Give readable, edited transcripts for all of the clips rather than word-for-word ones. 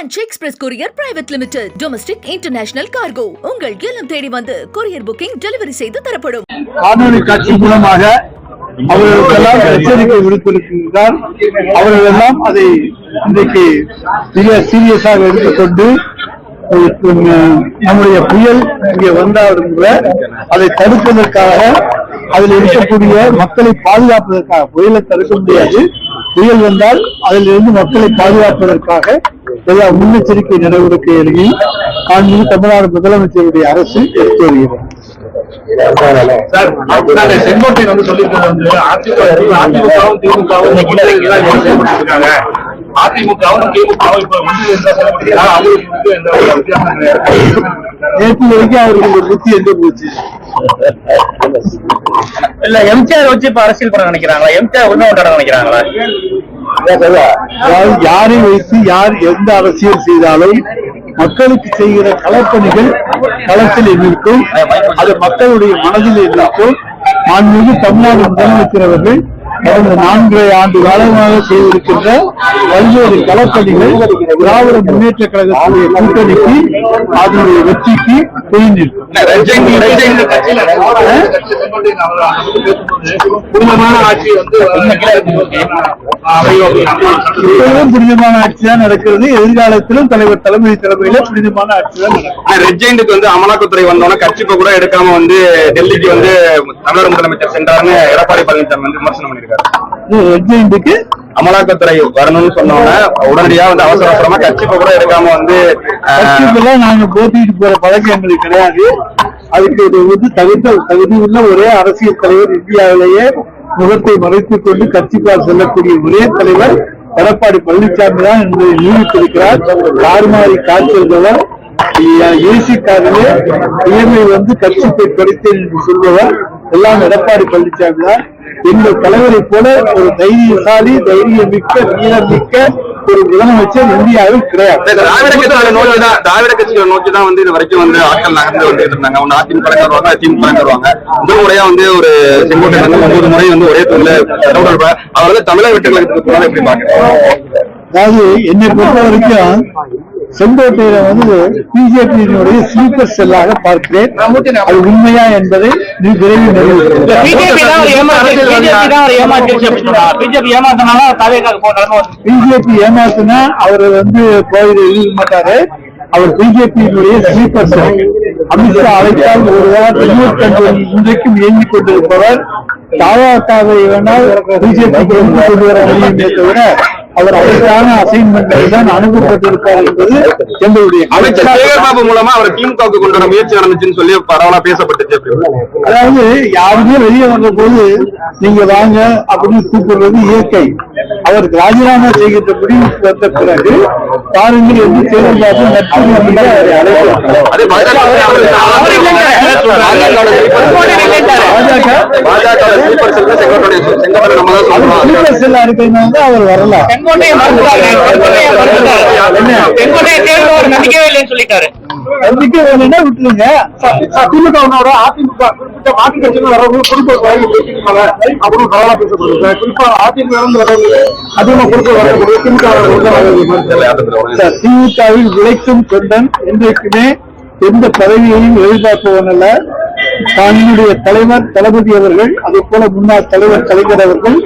Ranch Express Courier Private Limited. Domestic International Cargo. உங்கள் இல்லம் தேடி வந்து courier booking delivery செய்து தரப்படும். காணொலி காட்சி மூலமாக அவர்களுக்கெல்லாம் எச்சரிக்கை விடுத்திருக்கிறார். அவர்கள் எல்லாம் அதை இன்றைக்கு மிக சீரியஸாக எடுத்துக்கொண்டு நம்முடைய புயல் இங்கே வந்தாலும் கூட அதை தடுப்பதற்காக அதில் இருக்கக்கூடிய மக்களை பாதுகாப்பதற்காக, புயலை தடுக்க முடியாது, புயல் வந்தால் அதில் இருந்து மக்களை பாதுகாப்பதற்காக எல்லா முன்னெச்சரிக்கை நடவடிக்கைகளையும் தமிழ்நாடு முதலமைச்சருடைய அரசு எடுத்து வருகிறது. செங்கோட்டையன் வந்து சொல்லியிருக்காங்க, அதிமுகவும் திமுகவும் அதிமுகவும் திமுகவும் இப்ப நேற்று வரைக்கும் அவருக்கு ஒரு புத்தி எந்த போச்சு இல்ல எம்ஜிஆர் வச்சு இப்ப அரசியல் பண்ண நினைக்கிறாங்களா? எம்ஜிஆர் ஒண்ணு கொண்டாட நினைக்கிறாங்களா? அதாவது யாரை வைத்து யார் எந்த அரசியல் செய்தாலும் மக்களுக்கு செய்கிற களப்பணிகள் களத்தில் நிற்கும், அது மக்களுடைய மனதில் நிற்கும். மாண்புமிகு தமிழ்நாடு முதலமைச்சர் அவர்கள் கடந்த 4 ஆண்டு காலமாக செய்திருக்கின்ற பல்வேறு களப்பணிகள் திராவிட முன்னேற்ற கழகத்துடைய கூட்டணிக்கு அதனுடைய வெற்றிக்கு போய் நிற்கும். புனிதமான ஆட்சி வந்து புனிதமான ஆட்சி தான் நடக்கிறது. எதிர்காலத்திலும் தலைவர் தலைமையில புனிதமான ஆட்சி தான் நடக்கும். ரெட்ஜெயின்டுக்கு வந்து அமலாக்கத்துறை வந்தோன்னா கட்சிப்ப கூட எடுக்காம வந்து டெல்லிக்கு வந்து தமிழக முதலமைச்சர் சென்றாருன்னு எடப்பாடி பழனிசாமி வந்து விமர்சனம் பண்ணிருக்காரு. ரெட்ஜெயின்டுக்கு அமலாக்கத்துறை வரணும்னு சொன்னோன்னா உடனடியா வந்து அவசர அவசரமா கட்சிப்ப கூட எடுக்காம வந்து கட்சிக்கெல்லாம் நாங்க போட்டிட்டு போற பழக்கம் எங்களுக்கு கிடையாது. அதுக்கு வந்து தகுதி உள்ள ஒரே அரசியல் தலைவர் இந்தியாவிலேயே முகத்தை மறைத்துக் கொண்டு கட்சிக்கால் செல்லக்கூடிய ஒரே தலைவர் எடப்பாடி பழனிசாமி தான் என்பதை நிரூபித்திருக்கிறார். கார்மாரி காய்ச்சல்பவர், ஏசி காரிலே இஎம்ஐ வந்து கட்சிப்பை படித்தேன் என்று சொல்பவர் எல்லாம் எடப்பாடி பழனிசாமி தான். எங்கள் தலைவரை போல ஒரு தைரியசாலி, தைரியமிக்க, வீரமிக்க ஒரு முதலமைச்சர் இந்தியாவில் கிடையாது. திராவிட கட்சிகளை நோக்கிதான் வந்து இது வரைக்கும் வந்து ஆட்கள் நகர்ந்து வந்துட்டு இருந்தாங்க. ஒன்னு அதிமுக வருவாங்க, திமுக வருவாங்க. முதல் முறையா வந்து ஒரு செங்கோட்டையன் வந்து 9 முறை வந்து ஒரே தொழில அவர் வந்து தமிழக வெற்றி கழகத்துக்கு போனாலும் எப்படி பாக்குறேன்? அதாவது என்னை பொறுத்த வரைக்கும் செங்கோட்டையில வந்து பிஜேபியினுடைய ஸ்லீப்பர் செல்லாக பார்க்கிறேன். அது உண்மையா என்பதை விரைவில் பிஜேபி ஏமாத்தினா அவர் வந்து கோயில் எழுத மாட்டாரு. அவர் பிஜேபியினுடைய ஸ்லீப்பர் செல். அமித்ஷா அழைத்தால் ஒரு வாரம் இன்றைக்கும் இயங்கிக் கொண்டிருப்பவர். தாவாக்காவை வேணால் பிஜேபிக்கு கொண்டு வர முடியுமே தவிர அவர் அதற்கான அசைன்மெண்டை தான் அனுப்பப்பட்டிருக்கார் என்பது எங்களுடைய அமைச்சர் சேகர்பாபு மூலமா அவர் திமுகவுக்கு கொண்டு வர முயற்சி நடந்துச்சுன்னு சொல்லி பரவலா பேசப்பட்டுச்சு. அதாவது யாருமே வெளியே வந்த போது நீங்க வாங்க அப்படின்னு கூப்பிடுறது இயற்கை. அவருக்கு ராஜினாமா செய்கின்ற முடிவு வந்த பிறகு பாருங்கள் என்று சேகர்பாபு நட்பு அவர் வரலாம். நம்பிக்கை இல்லைன்னு சொல்லிட்டாரு. நம்பிக்கை வேணும்னா விட்டுருங்க. திமுகவோட அதிமுக மாற்றி கட்சிகள் வரவங்க பொறுப்பு அப்படின்னு பரவாயில்ல பேசப்படுது. குறிப்பா அதிமுக அதிகமா பொறுப்பு வரக்கூடிய திமுகவில் உழைக்கும் தொண்டன் என்றைக்குமே எந்த பதவியையும் எதிர்பார்ப்பவனல்ல. தன்னுடைய தலைவர் தளபதி அவர்கள், அதே போல முன்னாள் தலைவர் கலைஞர் அவர்கள்,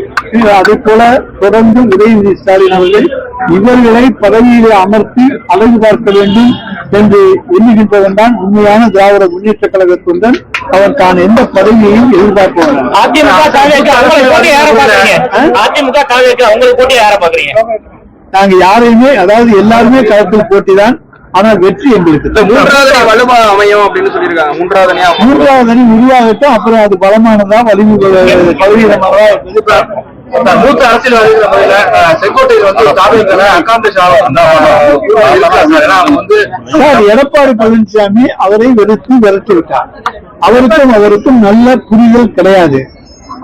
அதே போல தொடர்ந்து உதயநிதி ஸ்டாலின் அவர்கள் இவர்களை பதவியிலே அமர்த்தி அழகு பார்க்க வேண்டும் என்று எண்ணுகின்றவன் தான் உண்மையான திராவிட முன்னேற்ற கழக தொண்டன். அவன் தான் எந்த பதவியையும் எதிர்பார்ப்பவன். நாங்க யாரையுமே, அதாவது எல்லாருமே களத்தில் போட்டிதான். ஆனால் வெற்றி எங்களுக்கு மூன்றாவது அமையும் அப்படின்னு சொல்லியிருக்காங்க. மூன்றாவது அணி உருவாகட்டும், அப்புறம் அது பலமானதா வலிமை பலவீனமானதா மூத்த அரசியல்வாதிகள் செங்கோட்டையில் வந்து எடப்பாடி பழனிசாமி அவரை வெறுத்து விரட்டிவிட்டார். அவருக்கும் நல்ல புரிதல் கிடையாது.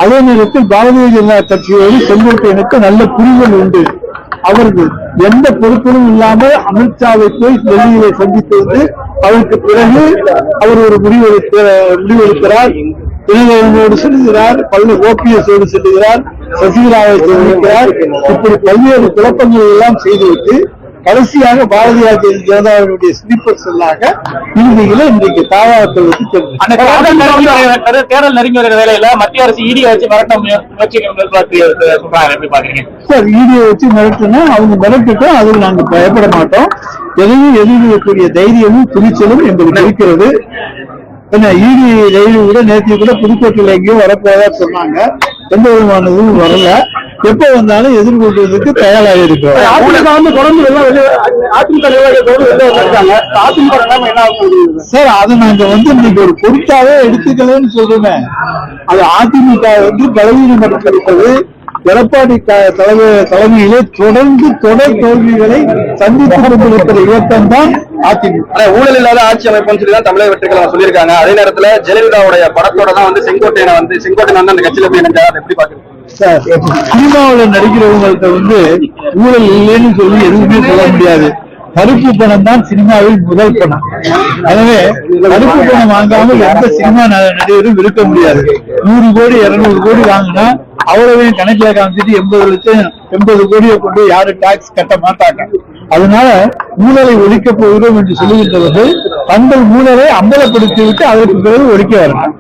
அதே நேரத்தில் பாரதிய ஜனதா கட்சியோடு செங்கோட்டையனுக்கு நல்ல புரிதல் உண்டு. அவர்கள் எந்த பொறுப்பிலும் இல்லாமல் அமித்ஷாவை போய் டெல்லியிலே சந்தித்து வந்து அதற்கு பிறகு அவர் ஒரு முடிவெடுக்கிறார். தினகரனோடு செல்கிறார், ஓபிஎஸோடு செல்கிறார், சசிகலாவை செல்கிறார். இப்படி பல்வேறு குழப்பங்கள் எல்லாம் செய்துவிட்டு கடைசியாக பாரதிய ஜனதாவுடைய ஸ்லீப்பர் செல்லாக இறுதியில இன்றைக்கு தாவாக்களுக்கு அந்த தேர்தல் நெருங்கி வருகிற வேலையில மத்திய அரசு இடி வச்சு மிரட்ட முயற்சி சொல்றாங்க, எப்படி பாக்குறீங்க சார்? ஈடியை வச்சு மிரட்டுனா அவங்க மிரட்டுட்டோம், அதில் நாங்க பயப்பட மாட்டோம். எதையும் எதிர்கொள்ளக்கூடிய தைரியமும் துணிச்சலும் எங்களுக்கு இருக்கிறது. ஈடி ரயில் கூட நேற்று கூட புதுக்கோட்டையில எங்கேயும் வரப்போதா சொன்னாங்க. எந்த விதமான இதுவும் வரல. எப்ப வந்தாலும் எதிர்கொள்வதற்கு தயாராக இருக்கிறோம். சார், அதை நாங்க இன்னைக்கு ஒரு பொருட்டாவே எடுத்துக்கலன்னு சொல்றேன். அது அதிமுக பலவீனப்படுத்திருப்பது. எடப்பாடி தலைமையிலே தொடர்ந்து தொடர் தோல்விகளை சந்தித்துக் கொண்டிருக்கிற இயக்கம் தான் அதிமுக. ஊழல் இல்லாத ஆட்சி அமைப்புன்னு சொல்லி தான் தமிழக வெற்றி கழகம் சொல்லியிருக்காங்க. அதே நேரத்துல ஜெயலலிதாவுடைய படத்தோட தான் செங்கோட்டையனை அந்த கட்சியில போய் நினைச்சாரு. எப்படி பாக்குறீங்க சார்? சினிமாவில நடிக்கிறவங்கள்ட்ட ஊழல் இல்லைன்னு சொல்லி எதுவுமே சொல்ல முடியாது. கருப்பு பணம் தான் சினிமாவில் முதல் பணம். எனவே கருப்பு பணம் வாங்காமல் எந்த சினிமா நடிகரும் இருக்க முடியாது. 100 கோடி 200 கோடி வாங்கினா அவ்வளவையும் கணக்கில காமிச்சிட்டு 80 லட்சம் 80 கோடியை கொண்டு யாரும் டாக்ஸ் கட்ட மாட்டாங்க. அதனால ஊழலை ஒழிக்க போகிறோம் என்று சொல்லுகின்றவர்கள் தங்கள் ஊழலை அம்பலப்படுத்திவிட்டு அதற்கு பிறகு ஒழிக்க வரணும்.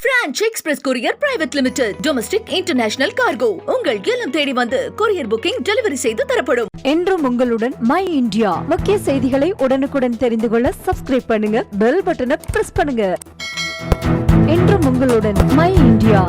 Branch express courier private limited domestic international cargo உங்கள் இல்லம் தேடி வந்து கொரியர் புக்கிங் டெலிவரி செய்து தரப்படும். என்றும் உங்களுடன் மை இந்தியா. முக்கிய செய்திகளை உடனுக்குடன் தெரிந்து கொள்ள சப்ஸ்கிரைப் பண்ணுங்க, பெல் பட்டனை பிரஸ் பண்ணுங்க. என்றும் உங்களுடன் மை இந்தியா.